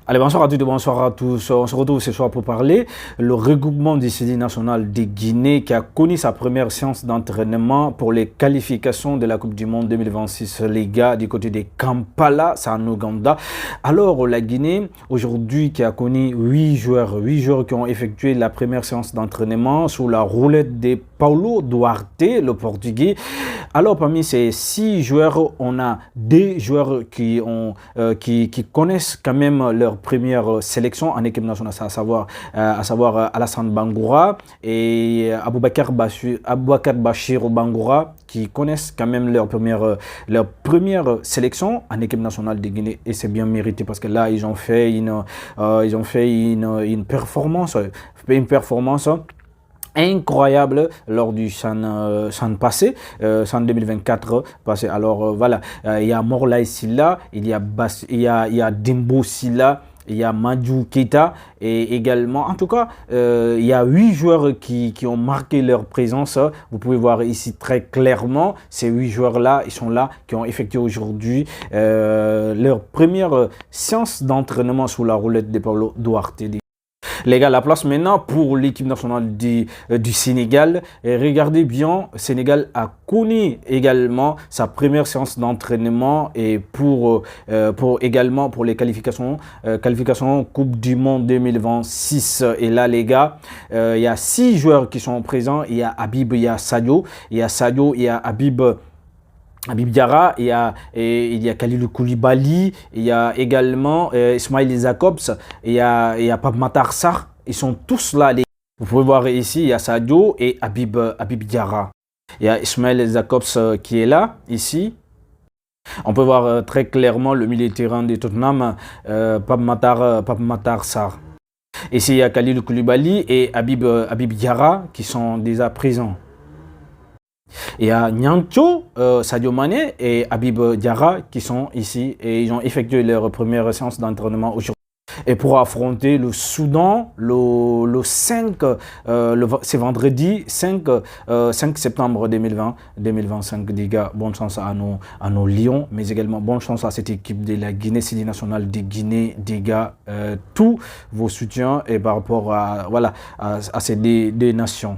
Allez, bonsoir à toutes et bonsoir à tous. On se retrouve ce soir pour parler le regroupement du CEDI national de Guinée qui a connu sa première séance d'entraînement pour les qualifications de la Coupe du Monde 2026, les gars, du côté de Kampala, c'est en Ouganda. Alors, la Guinée, aujourd'hui, qui a connu 8 joueurs qui ont effectué la première séance d'entraînement sous la roulette de Paulo Duarte, le Portugais. Alors, parmi ces 6 joueurs, on a des joueurs qui connaissent quand même leur première sélection en équipe nationale, à savoir Alassane Bangoura et Aboubakar Bachir Bangoura, qui connaissent quand même leur première sélection en équipe nationale de Guinée, et c'est bien mérité parce que là ils ont fait une performance incroyable lors du Chan passé, Chan 2024 passé. Alors voilà, il y a Morlaye Sylla, il y a Dembo Sylla, il y a Madjou Keita, et également, en tout cas, il y a 8 joueurs qui ont marqué leur présence. Vous pouvez voir ici très clairement, ces 8 joueurs-là, ils sont là, qui ont effectué aujourd'hui leur première séance d'entraînement sous la roulette de Paulo Duarte. Les gars, la place maintenant pour l'équipe nationale du Sénégal. Et regardez bien, le Sénégal a connu également sa première séance d'entraînement et également pour les qualifications Coupe du Monde 2026. Et là, les gars, il y a 6 joueurs qui sont présents. Il y a Habib, il y a Sadio, il y a Habib Diarra, il y a Kalilou Koulibaly, il y a également Ismail Jacobs, il y a Pape Matar Sarr. Ils sont tous là. Vous pouvez voir ici, il y a Sadio et Habib Diarra. Il y a Ismail Jacobs qui est là, ici. On peut voir très clairement le milieu de terrain de Tottenham, Pape Matar Sarr. Ici, il y a Kalilou Koulibaly et Habib Diarra qui sont déjà présents. Il y a Niancho, Sadio Mané et Habib Diarra qui sont ici et ils ont effectué leur première séance d'entraînement aujourd'hui. Et pour affronter le Soudan, le 5, c'est vendredi 5 septembre 2025, les gars. Bonne chance à nos Lions, mais également bonne chance à cette équipe de la Guinée, CEDI nationale de Guinée, des gars. Tous vos soutiens et par rapport à ces deux nations.